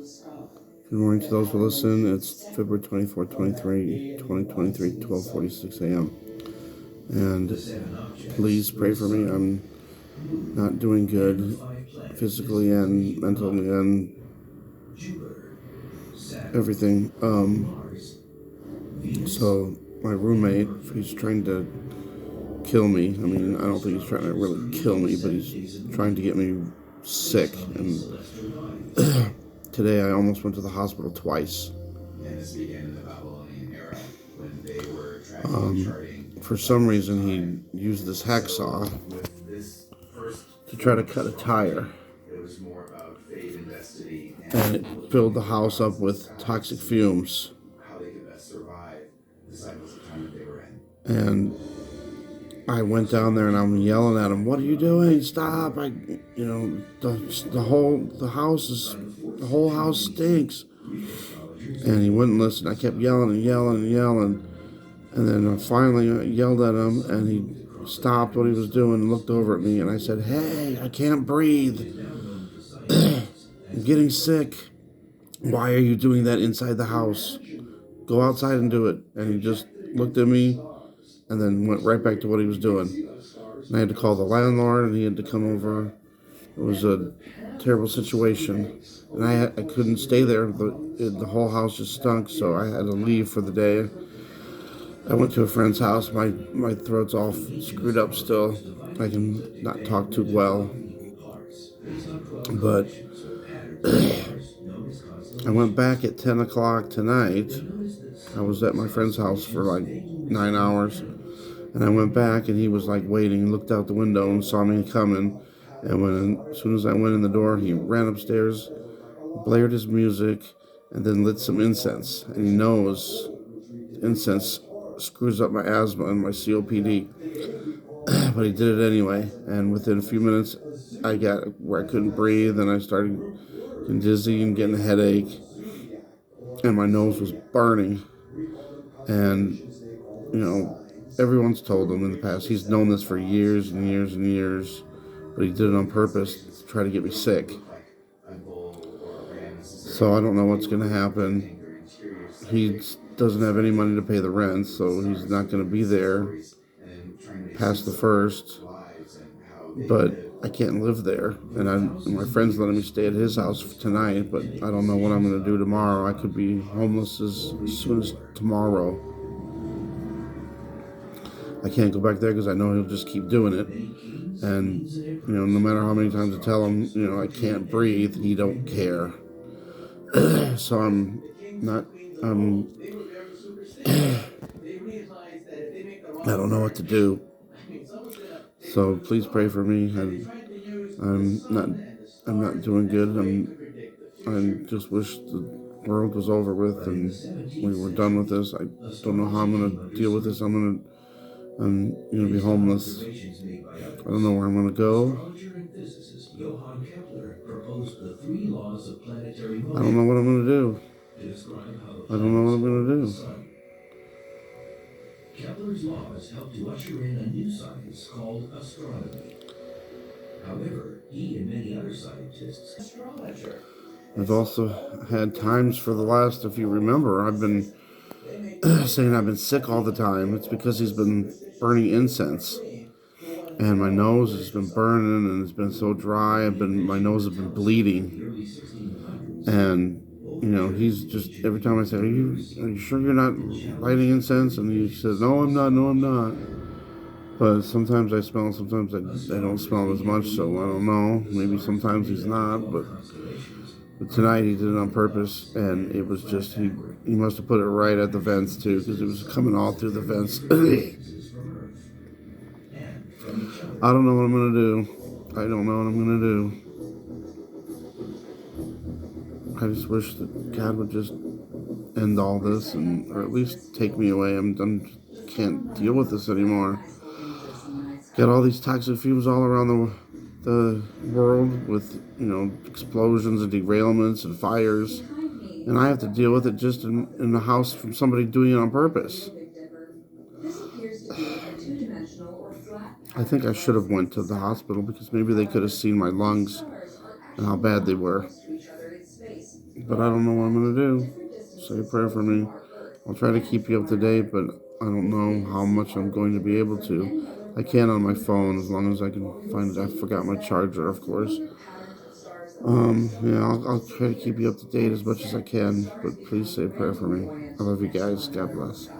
Good morning to those who listen. It's February 24th, 2023, 12:46 a.m. And please pray for me. I'm not doing good physically and mentally and everything. So my roommate, he's trying to kill me. I mean, I don't think he's trying to really kill me, but he's trying to get me sick. And today I almost went to the hospital twice. For some reason, he used this hacksaw to try to cut a tire, and it filled the house up with toxic fumes. And I went down there and I'm yelling at him, "What are you doing? Stop!" The whole house stinks. And he wouldn't listen. I kept yelling and yelling and yelling. And then I finally yelled at him, and he stopped what he was doing and looked over at me, and I said, "Hey, I can't breathe. I'm getting sick. Why are you doing that inside the house? Go outside and do it." And he just looked at me and then went right back to what he was doing. And I had to call the landlord, and he had to come over. It was a terrible situation. And I couldn't stay there. The whole house just stunk, so I had to leave for the day. I went to a friend's house. My throat's all screwed up still. I can not talk too well. But I went back at 10 o'clock tonight. I was at my friend's house for like 9 hours. And I went back, and he was like waiting, looked out the window and saw me coming. And as soon as I went in the door, he ran upstairs, blared his music, and then lit some incense. And he knows incense screws up my asthma and my COPD. But he did it anyway. And within a few minutes, I got where I couldn't breathe, and I started getting dizzy and getting a headache. And my nose was burning. And, everyone's told him in the past, he's known this for years and years and years, but he did it on purpose to try to get me sick. So I don't know what's going to happen. He doesn't have any money to pay the rent, so he's not going to be there past the 1st. But I can't live there, and my friend's letting me stay at his house tonight, but I don't know what I'm going to do tomorrow. I could be homeless as soon as tomorrow. I can't go back there because I know he'll just keep doing it. And, no matter how many times I tell him, I can't breathe, he don't care. So I don't know what to do. So please pray for me. I'm not doing good. I just wish the world was over with and we were done with this. I don't know how I'm going to deal with this. I'm going to be homeless. I don't know where I'm going to go. I don't know what I'm going to do. I don't know what I'm going to do. Kepler's laws helped to usher in a new science called astronomy. However, he and many other scientists astrologer. I've also had times for the last, if you remember, I've been saying I've been sick all the time. It's because he's been burning incense. And my nose has been burning, and it's been so dry. My nose has been bleeding. And, he's just, every time I say, are you sure you're not lighting incense? And he says, no, I'm not. But sometimes I smell, sometimes I don't smell as much, so I don't know. Maybe sometimes he's not, but tonight he did it on purpose, and it was just, he must have put it right at the vents too, because it was coming all through the vents. I don't know what I'm going to do. I don't know what I'm going to do. I just wish that God would just end all this, or at least take me away. I can't deal with this anymore. Got all these toxic fumes all around the world with, explosions and derailments and fires. And I have to deal with it just in the house from somebody doing it on purpose. I think I should have went to the hospital because maybe they could have seen my lungs and how bad they were. but I don't know what I'm gonna do. Say a prayer for me. I'll try to keep you up to date, but I don't know how much I'm going to be able to. I can on my phone as long as I can find it. I forgot my charger, of course. Yeah, I'll try to keep you up to date as much as I can, but please say a prayer for me. I love you guys. God bless.